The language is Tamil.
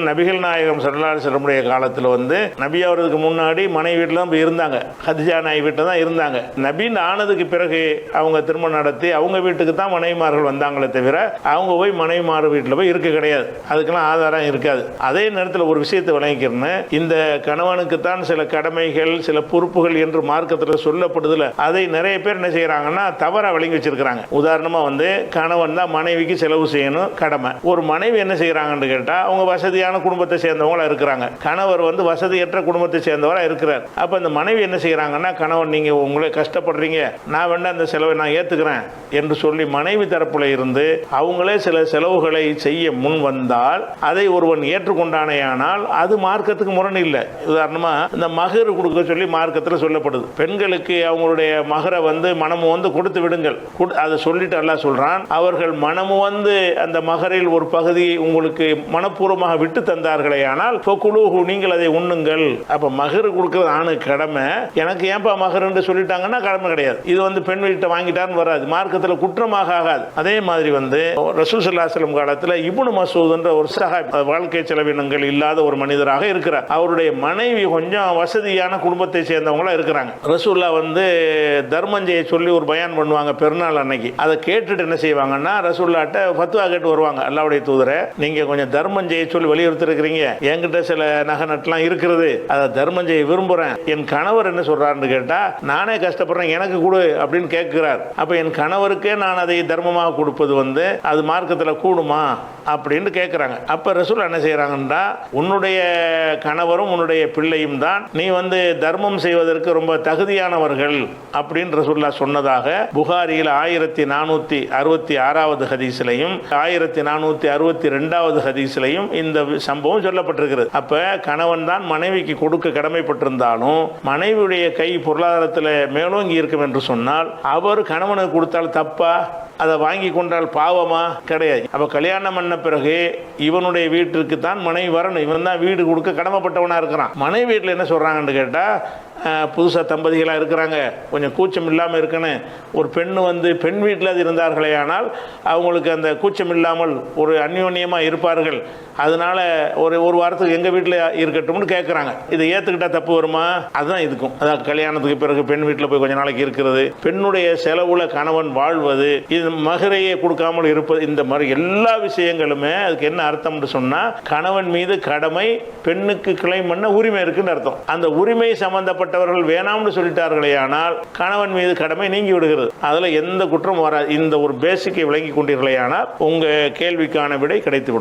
நபிகள் நாயகம் ஸல்லல்லாஹு அலைஹி வஸல்லம் காலத்தில் நபி அவருக்கு முன்னாடி மனைவி வீட்டில் தான் இருந்தாங்க. ஹதிஜா நாய் வீட்டில் தான் இருந்தாங்க. நபின்னு ஆனதுக்கு பிறகு அவங்க திருமணம் நடத்தி அவங்க வீட்டுக்கு தான் மனைவிமார்கள் வந்தாங்களே தவிர அவங்க போய் மனைவிமார் வீட்டில் போய் இருக்க கிடையாது. அதுக்கெல்லாம் ஆதாரம் இருக்காது. அதே நேரத்தில் ஒரு விஷயத்தை விளங்கிக்கிறேன்னு, இந்த கணவனுக்கு தான் சில கடமைகள் சில பொறுப்புகள் என்று மார்க்கத்தில் சொல்லப்படுதில்ல, அதை நிறைய பேர் என்ன செய்யறாங்கன்னா தவறாக விளங்கி வச்சிருக்கிறாங்க. உதாரணமா கணவன் தான் மனைவிக்கு செலவு செய்யணும் கடமை. ஒரு மனைவி என்ன செய்யறாங்கன்னு கேட்டா அவங்க வசதியான குடும்பத்தை சேர்ந்தவங்களா இருக்கிறாங்க. கணவர் வசதியற்ற குடும்பத்தை சேர்ந்தவரா இருக்கிறார். அப்ப இந்த மனைவி என்ன செய்யறாங்கன்னா, கணவன் நீங்க உங்களே கஷ்டப்படுறீங்க, நான் வேண்டாம் அந்த செலவை நான் ஏத்துக்கிறேன் என்று சொல்லி மனைவி தரப்புல இருந்து அவங்களே சில செலவுகளை செய்ய முன் வந்தால் அதை ஒருவன் ஏற்றுக்கொண்டானேயானால் அது மார்க்கத்துக்கு முரண் இல்லை. உதாரணமா இந்த மகர் கொடுக்க சொல்லி மார்க்கத்தில் சொல்லப்படுது. பெண்களுக்கு அவங்களுடைய மகரை மனமு கொடுத்து விடுங்கள், அதை சொல்லிட்டு அல்லாஹ் சொல்றான், அவர்கள் மனமு அந்த மகரில் ஒரு பகுதியை உங்களுக்கு மனப்பூர்வமாக விட்டு தந்தார்களே ஆனால் நீங்கள் அதை உண்ணுங்கள். அப்ப மகர் கொடுக்கிறது ஆணுக்கு கடமை, எனக்கு ஏன்பா மகர் என்று சொல்லிட்டாங்கன்னா கடமை கிடையாது. இது பெண் வீட்டை வாங்கிட்டான்னு வராது, மார்க்கத்தில் குற்றமாக ஆகாது. அதே மாதிரி ரசூல் ஸல்லல்லாஹு அலைஹி வஸல்லம் காலத்தில் இப்னு மஸ்ஊத் என்ற ஒரு சஹாபி, வாழ்க்கை செலவினங்கள் இல்லாத ஒரு மனிதராக இருக்கிறார். அவருடைய மனைவி கொஞ்சம் வசதியான குடும்பத்தை சேர்ந்தவங்களா இருக்கிறாங்க. ரசூல்லா தர்மம் செய்ய சொல்லி ஒரு பயான் பண்ணுவாங்க பெருநாள் அன்னைக்கு. அதை கேட்டுட்டு என்ன செய்வாங்கன்னா ரசூல்லாட்ட ஃபத்வா கேட்டு வருவாங்க, அல்லாஹ்வுடைய தூதரே நீங்க கொஞ்சம் தர்மம் செய்ய சொல்லி வலியுறுத்தி இருக்கிறீங்க, என்கிட்ட சில நகை நட்டுலாம் இருக்குது, அதை தர்மம் செய்ய விரும்புறேன், என் கணவர் என்ன சொல்றாருன்னு கேட்டா நானே கஷ்டப்படுறேன் எனக்கு கொடு அப்படின்னு கேட்கிறார். அப்ப என் கணவருக்கே நான் அதை தர்மமாக கொடுப்பது அது மார்க்கத்தில் கூடுமா அப்படின்னு கேட்கிறாங்க. அப்ப ரசூல் என்ன செய்யறாங்கன்னா, உன்னுடைய கணவரும் உன்னுடைய பிள்ளையும் தான் நீ தர்மம் செய்வதற்கு ரொம்ப தகுதியானவர்கள் அப்படின்னு ரசூலுல்லா சொன்னதாக புகாரியில் 1466வது ஹதீஸ்லையும் 1462வது ஹதீஸ்லையும் இந்த சம்பவம் சொல்லப்பட்டிருக்கிறது. அப்ப கணவன் தான் மனைவிக்கு கொடுக்க கடமைப்பட்டிருந்தாலும் மனைவியுடைய கை பொருளாதாரத்தில் மேலோங்கி இருக்கும் என்று சொன்னால் அவர் கணவனுக்கு கொடுத்தால் தப்பா, அதை வாங்கி கொண்டால் பாவமா? கிடையாது. அப்ப கல்யாணம் பண்ண பிறகு இவனுடைய வீட்டிற்கு தான் மனைவி வரணும், இவன் தான் வீடு கொடுக்க கடமைப்பட்டவனா இருக்கிறான். மனைவி வீட்டில் என்ன சொல்றாங்கன்னு கேட்டா, புதுசாக தம்பதிகளாக இருக்கிறாங்க, கொஞ்சம் கூச்சம் இல்லாமல் இருக்கணும். ஒரு பெண்ணு பெண் வீட்டில் அது இருந்தார்களே ஆனால் அவங்களுக்கு அந்த கூச்சம் இல்லாமல் ஒரு அந்யோன்யமாக இருப்பார்கள். அதனால ஒரு வாரத்துக்கு எங்கள் வீட்டில் இருக்கட்டும்னு கேட்குறாங்க. இதை ஏற்றுக்கிட்டா தப்பு வருமா? அதுதான் இதுக்கும். அதான் கல்யாணத்துக்கு பிறகு பெண் வீட்டில் போய் கொஞ்ச நாளைக்கு இருக்கிறது, பெண்ணுடைய செலவுல கணவன் வாழ்வது, இது மகரையே கொடுக்காமல் இருப்பது, இந்த மாதிரி எல்லா விஷயங்களுமே அதுக்கு என்ன அர்த்தம்னு சொன்னால் கணவன் மீது கடமை, பெண்ணுக்கு கிளைம் பண்ண உரிமை இருக்குன்னு அர்த்தம். அந்த உரிமை சம்பந்தப்பட்ட வேணாம்னு சொல்லிட்டார்களே ஆனால் கணவன் மீது கடமை நீங்கி விடுகிறது. அதுல எந்த குற்றம் வராது. இந்த ஒரு பேசிக்கை விளங்கி கொண்டீர்களே ஆனால் உங்க கேள்விக்கான விடை கிடைத்துவிடும்.